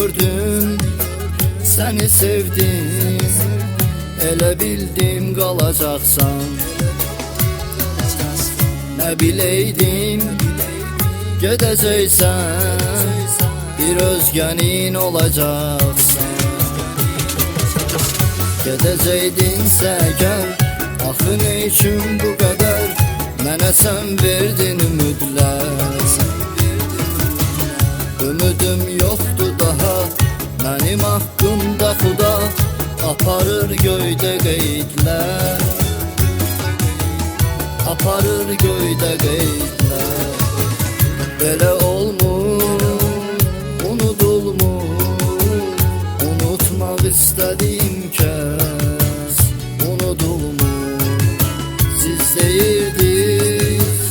gördüm, seni sevdim, elə bildim qalacaqsan. Nə bileydim gedəcəksən, bir özgənin olacaqsan. Gedəcəkdinsə gəl, axı nə üçün bu qədər mənə sən verdin ümidlər. Ümidim yoxdur daha mənim haqqımda, Xuda aparır göydə qeydlər, aparır göydə qeydlər. Belə olmur, unudulmur, unutmaq istədiyim kəs unudulmur. Siz deyirdiniz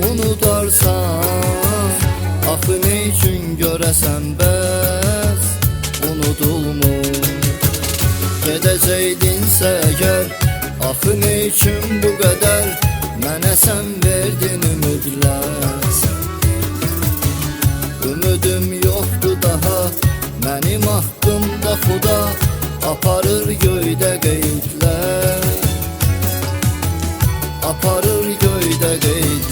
unudarsan, axı nə üçün görəsən bəs unudulmur. Gedəcəkdinsə gəl, axı nə üçün bu qədər mənə sən verdin ümidlər. Ümidim yoxdur daha mənim haqqımda, Xuda aparır göydə qeydlər, aparır göydə qeydlər.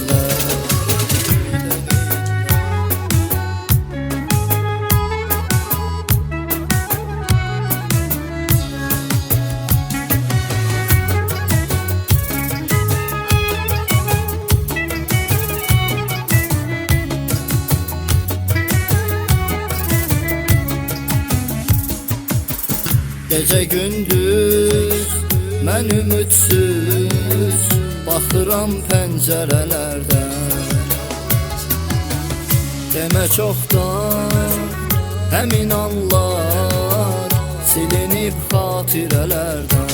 Gecə gündüz mən ümidsiz baxıram pəncərələrdən. Demə çoxdan həmin anlar silinib xatirələrdən.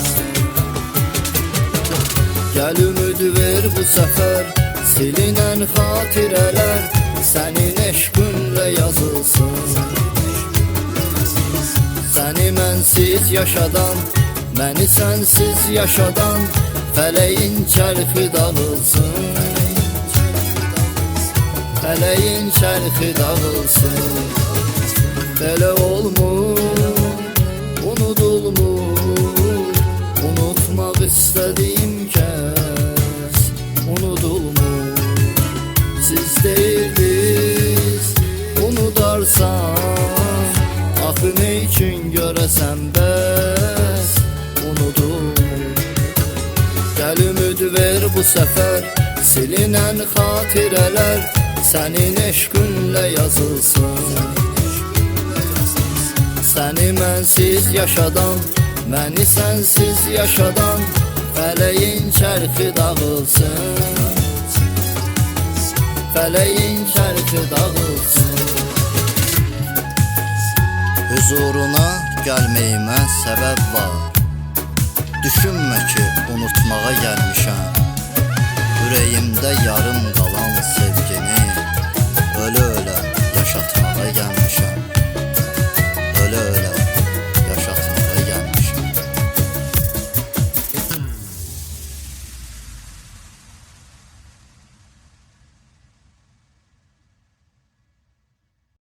Gəl ümid ver bu səfər, silinən xatirələr sənin eşqinlə yazılsın. Səni mənsiz yaşadan, məni sənsiz yaşadan fələyin çərxi dağılsın, fələyin çərxi dağılsın. Belə olmur, unudulmur, unutmaq istədiyim kəs unudulmur. Siz deyirdiniz unudarsan, axı nə üçün görəsən bəs unudulmur. Gəl ümid ver bu səfər, silinən xatirələr sənin eşqinlə yazılsın. Səni mənsiz yaşadan, məni sənsiz yaşadan fələyin çərxi dağılsın, fələyin çərxi dağılsın. Huzuruna gəlməyimə səbəb var, düşünmə ki unutmağa gəlmişəm. Ürəyimdə yarım qalan sevgini